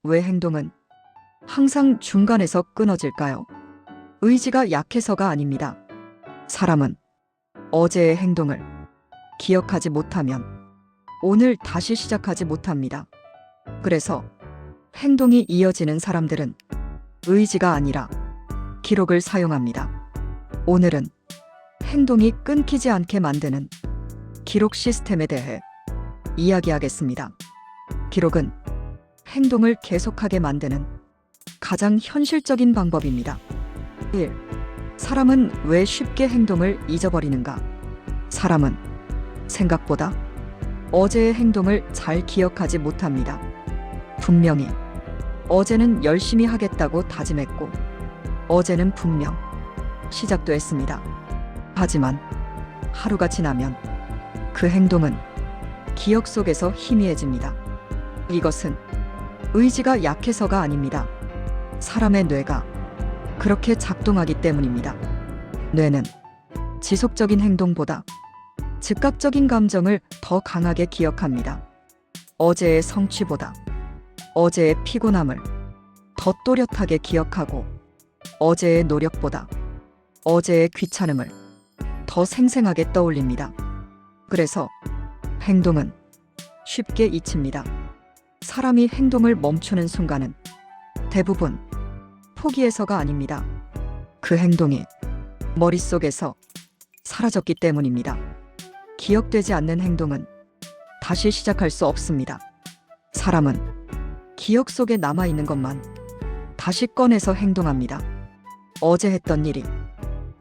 왜 행동은 항상 중간에서 끊어질까요? 의지가 약해서가 아닙니다. 사람은 어제의 행동을 기억하지 못하면 오늘 다시 시작하지 못합니다. 그래서 행동이 이어지는 사람들은 의지가 아니라 기록을 사용합니다. 오늘은 행동이 끊기지 않게 만드는 기록 시스템에 대해 이야기하겠습니다. 기록은 행동을 계속하게 만드는 가장 현실적인 방법입니다. 1. 사람은 왜 쉽게 행동을 잊어버리는가? 사람은 생각보다 어제의 행동을 잘 기억하지 못합니다. 분명히 어제는 열심히 하겠다고 다짐했고, 어제는 분명 시작도 했습니다. 하지만 하루가 지나면 그 행동은 기억 속에서 희미해집니다. 이것은 의지가 약해서가 아닙니다. 사람의 뇌가 그렇게 작동하기 때문입니다. 뇌는 지속적인 행동보다 즉각적인 감정을 더 강하게 기억합니다. 어제의 성취보다 어제의 피곤함을 더 또렷하게 기억하고, 어제의 노력보다 어제의 귀찮음을 더 생생하게 떠올립니다. 그래서 행동은 쉽게 잊힙니다. 사람이 행동을 멈추는 순간은 대부분 포기해서가 아닙니다. 그 행동이 머릿속에서 사라졌기 때문입니다. 기억되지 않는 행동은 다시 시작할 수 없습니다. 사람은 기억 속에 남아있는 것만 다시 꺼내서 행동합니다. 어제 했던 일이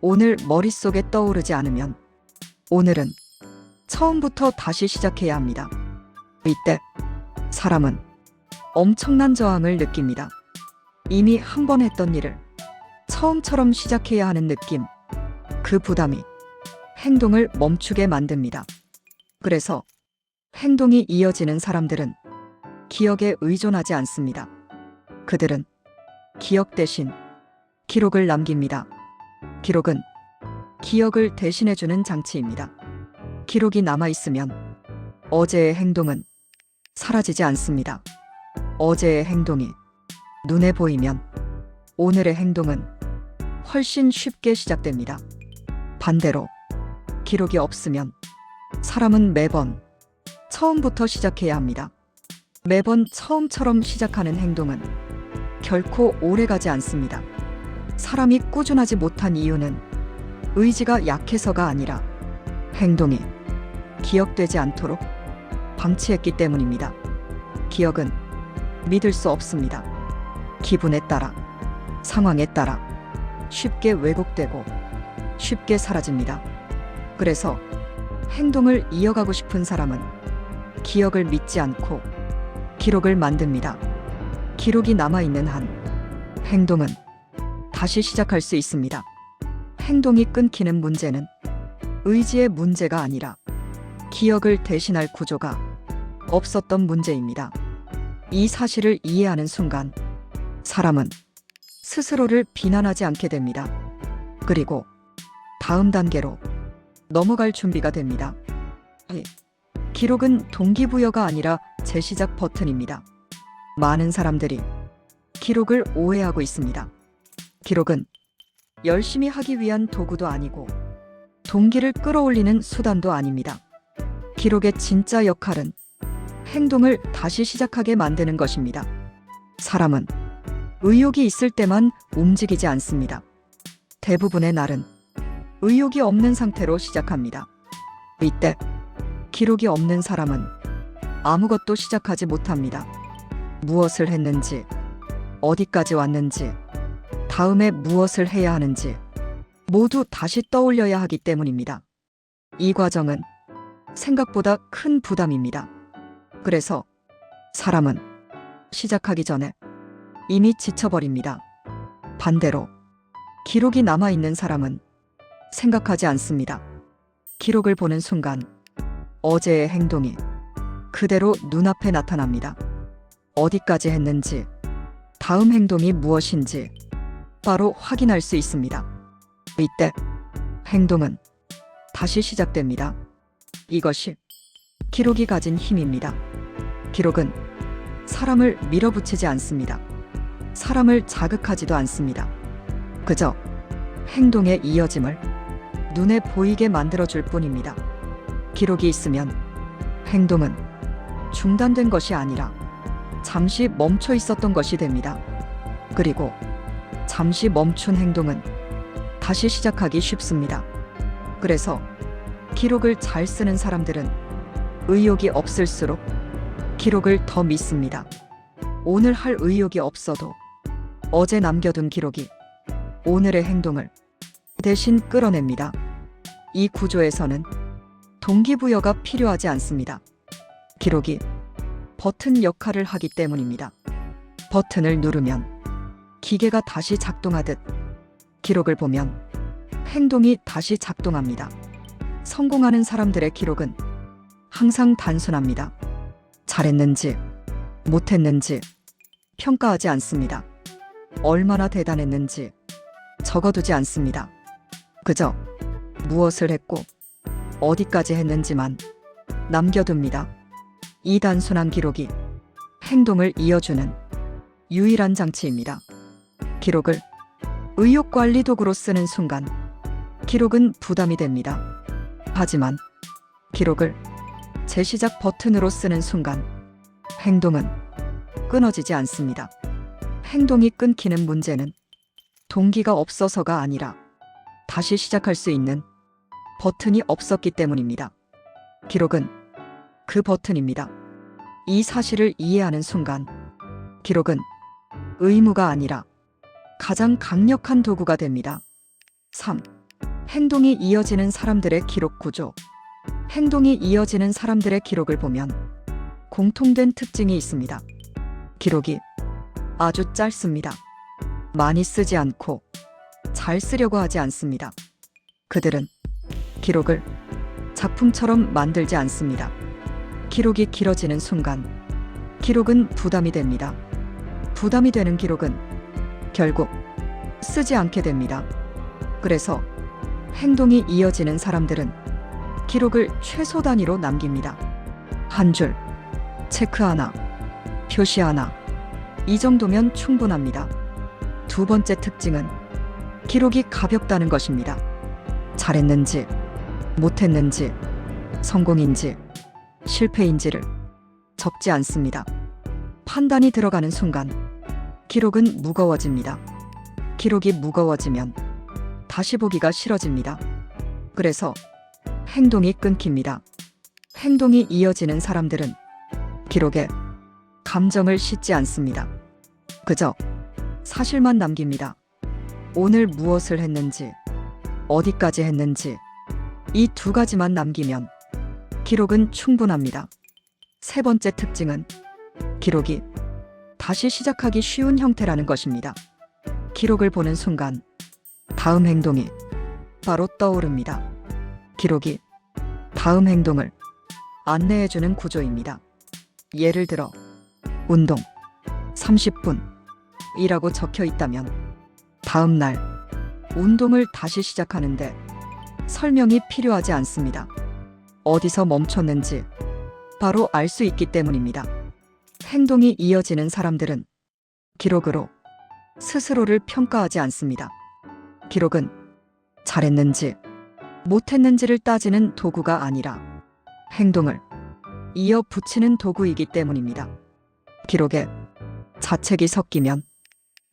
오늘 머릿속에 떠오르지 않으면 오늘은 처음부터 다시 시작해야 합니다. 이때 사람은 엄청난 저항을 느낍니다. 이미 한 번 했던 일을 처음처럼 시작해야 하는 느낌, 그 부담이 행동을 멈추게 만듭니다. 그래서 행동이 이어지는 사람들은 기억에 의존하지 않습니다. 그들은 기억 대신 기록을 남깁니다. 기록은 기억을 대신해주는 장치입니다. 기록이 남아있으면 어제의 행동은 사라지지 않습니다. 어제의 행동이 눈에 보이면 오늘의 행동은 훨씬 쉽게 시작됩니다. 반대로 기록이 없으면 사람은 매번 처음부터 시작해야 합니다. 매번 처음처럼 시작하는 행동은 결코 오래가지 않습니다. 사람이 꾸준하지 못한 이유는 의지가 약해서가 아니라 행동이 기억되지 않도록 방치했기 때문입니다. 기억은 믿을 수 없습니다. 기분에 따라, 상황에 따라 쉽게 왜곡되고 쉽게 사라집니다. 그래서 행동을 이어가고 싶은 사람은 기억을 믿지 않고 기록을 만듭니다. 기록이 남아있는 한 행동은 다시 시작할 수 있습니다. 행동이 끊기는 문제는 의지의 문제가 아니라 기억을 대신할 구조가 없었던 문제입니다. 이 사실을 이해하는 순간 사람은 스스로를 비난하지 않게 됩니다. 그리고 다음 단계로 넘어갈 준비가 됩니다. 기록은 동기부여가 아니라 재시작 버튼입니다. 많은 사람들이 기록을 오해하고 있습니다. 기록은 열심히 하기 위한 도구도 아니고 동기를 끌어올리는 수단도 아닙니다. 기록의 진짜 역할은 행동을 다시 시작하게 만드는 것입니다. 사람은 의욕이 있을 때만 움직이지 않습니다. 대부분의 날은 의욕이 없는 상태로 시작합니다. 이때 기록이 없는 사람은 아무것도 시작하지 못합니다. 무엇을 했는지, 어디까지 왔는지, 다음에 무엇을 해야 하는지 모두 다시 떠올려야 하기 때문입니다. 이 과정은 생각보다 큰 부담입니다. 그래서 사람은 시작하기 전에 이미 지쳐버립니다. 반대로 기록이 남아있는 사람은 생각하지 않습니다. 기록을 보는 순간 어제의 행동이 그대로 눈앞에 나타납니다. 어디까지 했는지, 다음 행동이 무엇인지 바로 확인할 수 있습니다. 이때 행동은 다시 시작됩니다. 이것이 기록이 가진 힘입니다. 기록은 사람을 밀어붙이지 않습니다. 사람을 자극하지도 않습니다. 그저 행동의 이어짐을 눈에 보이게 만들어줄 뿐입니다. 기록이 있으면 행동은 중단된 것이 아니라 잠시 멈춰 있었던 것이 됩니다. 그리고 잠시 멈춘 행동은 다시 시작하기 쉽습니다. 그래서 기록을 잘 쓰는 사람들은 의욕이 없을수록 기록을 더 믿습니다. 오늘 할 의욕이 없어도 어제 남겨둔 기록이 오늘의 행동을 대신 끌어냅니다. 이 구조에서는 동기부여가 필요하지 않습니다. 기록이 버튼 역할을 하기 때문입니다. 버튼을 누르면 기계가 다시 작동하듯 기록을 보면 행동이 다시 작동합니다. 성공하는 사람들의 기록은 항상 단순합니다. 잘했는지, 못했는지 평가하지 않습니다. 얼마나 대단했는지 적어두지 않습니다. 그저 무엇을 했고 어디까지 했는지만 남겨둡니다. 이 단순한 기록이 행동을 이어주는 유일한 장치입니다. 기록을 의욕관리 도구로 쓰는 순간 기록은 부담이 됩니다. 하지만 기록을 재시작 버튼으로 쓰는 순간 행동은 끊어지지 않습니다. 행동이 끊기는 문제는 동기가 없어서가 아니라 다시 시작할 수 있는 버튼이 없었기 때문입니다. 기록은 그 버튼입니다. 이 사실을 이해하는 순간 기록은 의무가 아니라 가장 강력한 도구가 됩니다. 3. 행동이 이어지는 사람들의 기록 구조. 행동이 이어지는 사람들의 기록을 보면 공통된 특징이 있습니다. 기록이 아주 짧습니다. 많이 쓰지 않고 잘 쓰려고 하지 않습니다. 그들은 기록을 작품처럼 만들지 않습니다. 기록이 길어지는 순간 기록은 부담이 됩니다. 부담이 되는 기록은 결국 쓰지 않게 됩니다. 그래서 행동이 이어지는 사람들은 기록을 최소 단위로 남깁니다. 한 줄, 체크 하나, 표시 하나, 이 정도면 충분합니다. 두 번째 특징은 기록이 가볍다는 것입니다. 잘했는지, 못했는지, 성공인지, 실패인지를 적지 않습니다. 판단이 들어가는 순간 기록은 무거워집니다. 기록이 무거워지면 다시 보기가 싫어집니다. 그래서 행동이 끊깁니다. 행동이 이어지는 사람들은 기록에 감정을 싣지 않습니다. 그저 사실만 남깁니다. 오늘 무엇을 했는지, 어디까지 했는지, 이 두 가지만 남기면 기록은 충분합니다. 세 번째 특징은 기록이 다시 시작하기 쉬운 형태라는 것입니다. 기록을 보는 순간 다음 행동이 바로 떠오릅니다. 기록이 다음 행동을 안내해주는 구조입니다. 예를 들어 운동 30분 이라고 적혀 있다면 다음 날 운동을 다시 시작하는데 설명이 필요하지 않습니다. 어디서 멈췄는지 바로 알 수 있기 때문입니다. 행동이 이어지는 사람들은 기록으로 스스로를 평가하지 않습니다. 기록은 잘했는지 못했는지를 따지는 도구가 아니라 행동을 이어붙이는 도구이기 때문입니다. 기록에 자책이 섞이면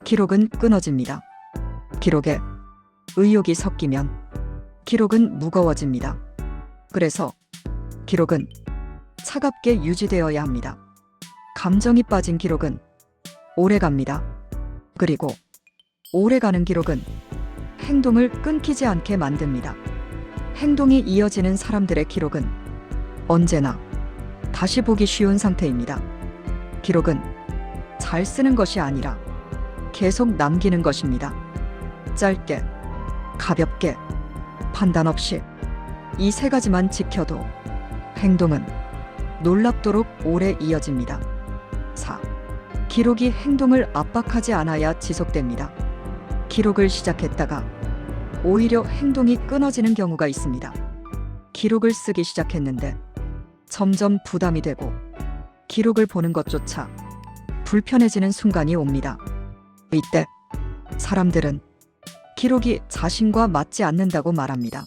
기록은 끊어집니다. 기록에 의욕이 섞이면 기록은 무거워집니다. 그래서 기록은 차갑게 유지되어야 합니다. 감정이 빠진 기록은 오래갑니다. 그리고 오래가는 기록은 행동을 끊기지 않게 만듭니다. 행동이 이어지는 사람들의 기록은 언제나 다시 보기 쉬운 상태입니다. 기록은 잘 쓰는 것이 아니라 계속 남기는 것입니다. 짧게, 가볍게, 판단 없이 이 세 가지만 지켜도 행동은 놀랍도록 오래 이어집니다. 4. 기록이 행동을 압박하지 않아야 지속됩니다. 기록을 시작했다가 오히려 행동이 끊어지는 경우가 있습니다. 기록을 쓰기 시작했는데 점점 부담이 되고 기록을 보는 것조차 불편해지는 순간이 옵니다. 이때 사람들은 기록이 자신과 맞지 않는다고 말합니다.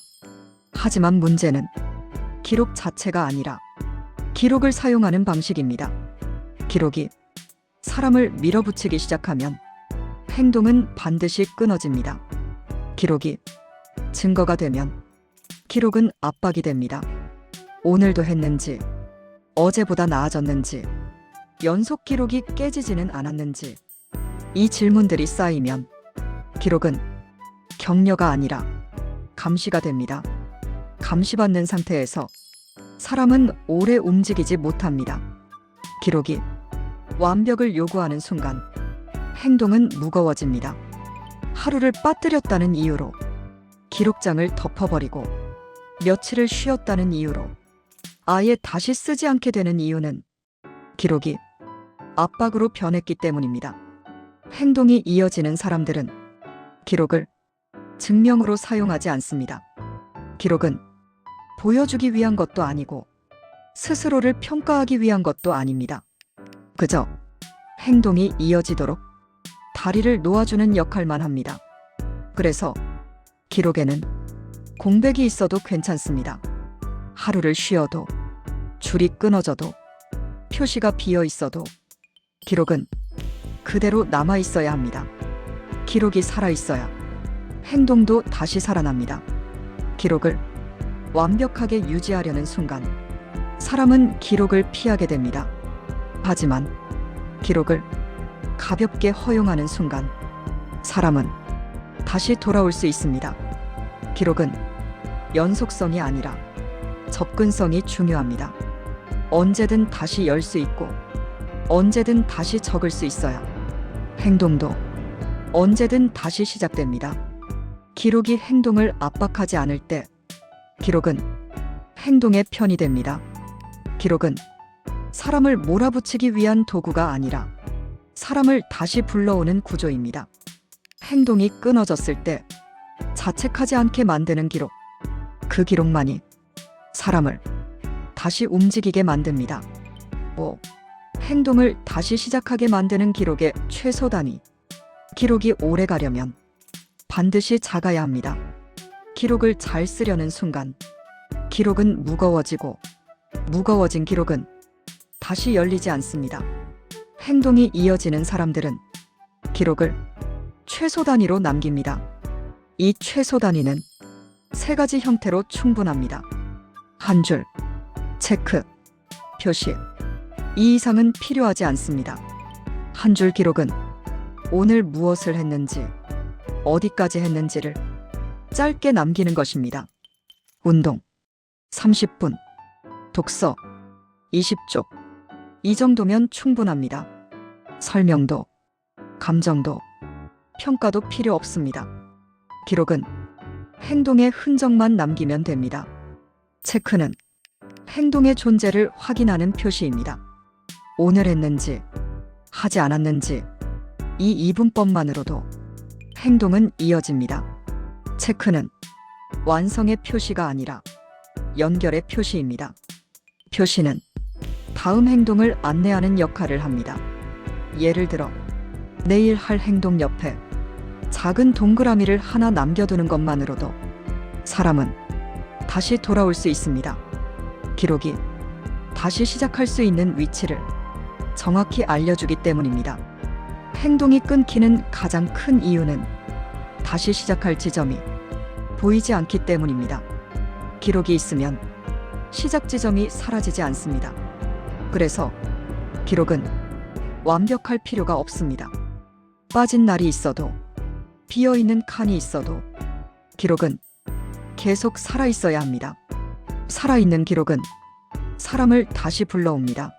하지만 문제는 기록 자체가 아니라 기록을 사용하는 방식입니다. 기록이 사람을 밀어붙이기 시작하면 행동은 반드시 끊어집니다. 기록이 증거가 되면 기록은 압박이 됩니다. 오늘도 했는지, 어제보다 나아졌는지, 연속 기록이 깨지지는 않았는지, 이 질문들이 쌓이면 기록은 격려가 아니라 감시가 됩니다. 감시받는 상태에서 사람은 오래 움직이지 못합니다. 기록이 완벽을 요구하는 순간 행동은 무거워집니다. 하루를 빠뜨렸다는 이유로 기록장을 덮어버리고 며칠을 쉬었다는 이유로 아예 다시 쓰지 않게 되는 이유는 기록이 압박으로 변했기 때문입니다. 행동이 이어지는 사람들은 기록을 증명으로 사용하지 않습니다. 기록은 보여주기 위한 것도 아니고 스스로를 평가하기 위한 것도 아닙니다. 그저 행동이 이어지도록 다리를 놓아주는 역할만 합니다. 그래서 기록에는 공백이 있어도 괜찮습니다. 하루를 쉬어도, 줄이 끊어져도, 표시가 비어 있어도 기록은 그대로 남아 있어야 합니다. 기록이 살아 있어야 행동도 다시 살아납니다. 기록을 완벽하게 유지하려는 순간 사람은 기록을 피하게 됩니다. 하지만 기록을 가볍게 허용하는 순간 사람은 다시 돌아올 수 있습니다. 기록은 연속성이 아니라 접근성이 중요합니다. 언제든 다시 열 수 있고 언제든 다시 적을 수 있어야 행동도 언제든 다시 시작됩니다. 기록이 행동을 압박하지 않을 때 기록은 행동의 편이 됩니다. 기록은 사람을 몰아붙이기 위한 도구가 아니라 사람을 다시 불러오는 구조입니다. 행동이 끊어졌을 때 자책하지 않게 만드는 기록, 그 기록만이 사람을 다시 움직이게 만듭니다. 5. 행동을 다시 시작하게 만드는 기록의 최소 단위. 기록이 오래 가려면 반드시 작아야 합니다. 기록을 잘 쓰려는 순간 기록은 무거워지고 무거워진 기록은 다시 열리지 않습니다. 행동이 이어지는 사람들은 기록을 최소 단위로 남깁니다. 이 최소 단위는 세 가지 형태로 충분합니다. 한 줄, 체크, 표시. 이 이상은 필요하지 않습니다. 한 줄 기록은 오늘 무엇을 했는지, 어디까지 했는지를 짧게 남기는 것입니다. 운동 30분, 독서 20쪽. 이 정도면 충분합니다. 설명도, 감정도, 평가도 필요 없습니다. 기록은 행동의 흔적만 남기면 됩니다. 체크는 행동의 존재를 확인하는 표시입니다. 오늘 했는지, 하지 않았는지, 이 이분법만으로도 행동은 이어집니다. 체크는 완성의 표시가 아니라 연결의 표시입니다. 표시는 다음 행동을 안내하는 역할을 합니다. 예를 들어 내일 할 행동 옆에 작은 동그라미를 하나 남겨두는 것만으로도 사람은 다시 돌아올 수 있습니다. 기록이 다시 시작할 수 있는 위치를 정확히 알려주기 때문입니다. 행동이 끊기는 가장 큰 이유는 다시 시작할 지점이 보이지 않기 때문입니다. 기록이 있으면 시작 지점이 사라지지 않습니다. 그래서 기록은 완벽할 필요가 없습니다. 빠진 날이 있어도, 비어있는 칸이 있어도 기록은 계속 살아있어야 합니다. 살아있는 기록은 사람을 다시 불러옵니다.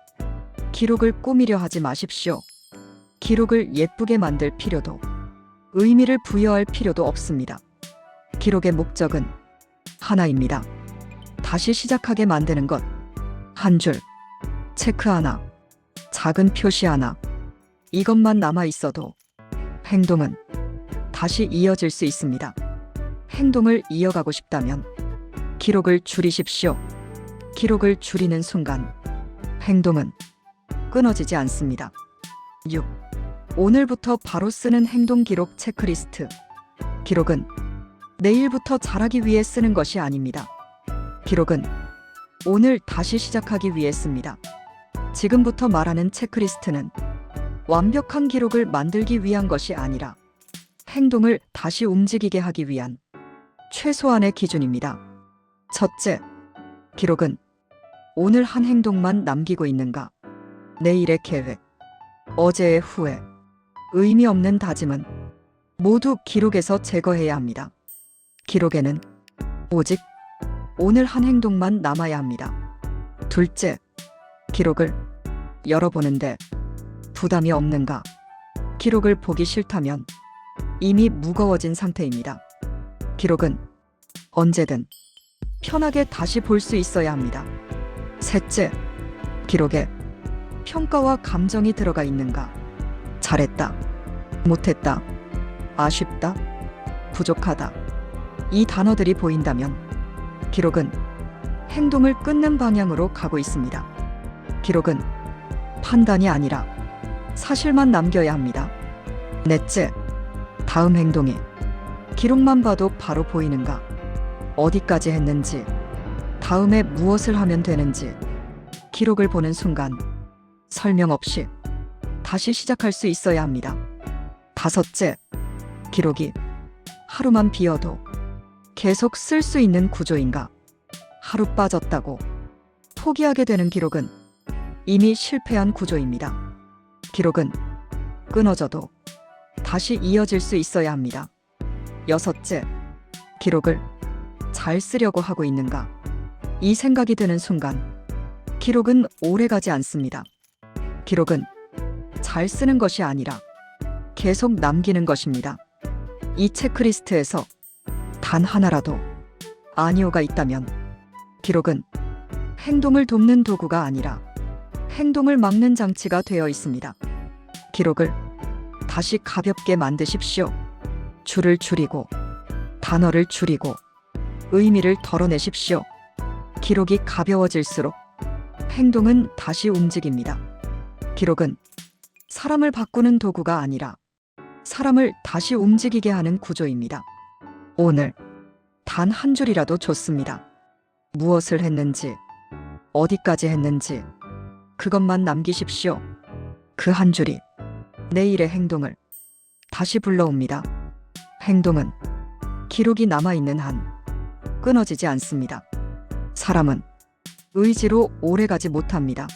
기록을 꾸미려 하지 마십시오. 기록을 예쁘게 만들 필요도, 의미를 부여할 필요도 없습니다. 기록의 목적은 하나입니다. 다시 시작하게 만드는 것. 한 줄, 체크 하나, 작은 표시 하나. 이것만 남아 있어도 행동은 다시 이어질 수 있습니다. 행동을 이어가고 싶다면 기록을 줄이십시오. 기록을 줄이는 순간 행동은 끊어지지 않습니다. 6. 오늘부터 바로 쓰는 행동 기록 체크리스트. 기록은 내일부터 잘하기 위해 쓰는 것이 아닙니다. 기록은 오늘 다시 시작하기 위해 씁니다. 지금부터 말하는 체크리스트는 완벽한 기록을 만들기 위한 것이 아니라 행동을 다시 움직이게 하기 위한 최소한의 기준입니다. 첫째, 기록은 오늘 한 행동만 남기고 있는가? 내일의 계획, 어제의 후회, 의미 없는 다짐은 모두 기록에서 제거해야 합니다. 기록에는 오직 오늘 한 행동만 남아야 합니다. 둘째, 기록을 열어보는데 부담이 없는가? 기록을 보기 싫다면 이미 무거워진 상태입니다. 기록은 언제든 편하게 다시 볼 수 있어야 합니다. 셋째, 기록에 평가와 감정이 들어가 있는가? 잘했다, 못했다, 아쉽다, 부족하다. 이 단어들이 보인다면 기록은 행동을 끊는 방향으로 가고 있습니다. 기록은 판단이 아니라 사실만 남겨야 합니다. 넷째, 다음 행동이 기록만 봐도 바로 보이는가? 어디까지 했는지, 다음에 무엇을 하면 되는지 기록을 보는 순간 설명 없이 다시 시작할 수 있어야 합니다. 다섯째, 기록이 하루만 비어도 계속 쓸 수 있는 구조인가? 하루 빠졌다고 포기하게 되는 기록은 이미 실패한 구조입니다. 기록은 끊어져도 다시 이어질 수 있어야 합니다. 여섯째, 기록을 잘 쓰려고 하고 있는가? 이 생각이 드는 순간 기록은 오래가지 않습니다. 기록은 잘 쓰는 것이 아니라 계속 남기는 것입니다. 이 체크리스트에서 단 하나라도 아니오가 있다면 기록은 행동을 돕는 도구가 아니라 행동을 막는 장치가 되어 있습니다. 기록을 다시 가볍게 만드십시오. 줄을 줄이고 단어를 줄이고 의미를 덜어내십시오. 기록이 가벼워질수록 행동은 다시 움직입니다. 기록은 사람을 바꾸는 도구가 아니라 사람을 다시 움직이게 하는 구조입니다. 오늘 단 한 줄이라도 좋습니다. 무엇을 했는지, 어디까지 했는지 그것만 남기십시오. 그 한 줄이 내일의 행동을 다시 불러옵니다. 행동은 기록이 남아있는 한 끊어지지 않습니다. 사람은 의지로 오래가지 못합니다.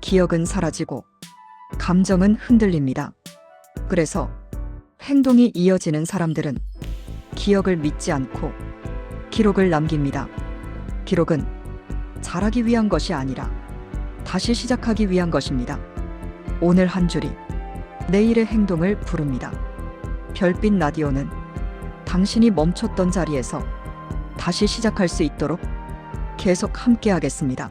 기억은 사라지고 감정은 흔들립니다. 그래서 행동이 이어지는 사람들은 기억을 믿지 않고 기록을 남깁니다. 기록은 잘하기 위한 것이 아니라 다시 시작하기 위한 것입니다. 오늘 한 줄이 내일의 행동을 부릅니다. 별빛 라디오는 당신이 멈췄던 자리에서 다시 시작할 수 있도록 계속 함께하겠습니다.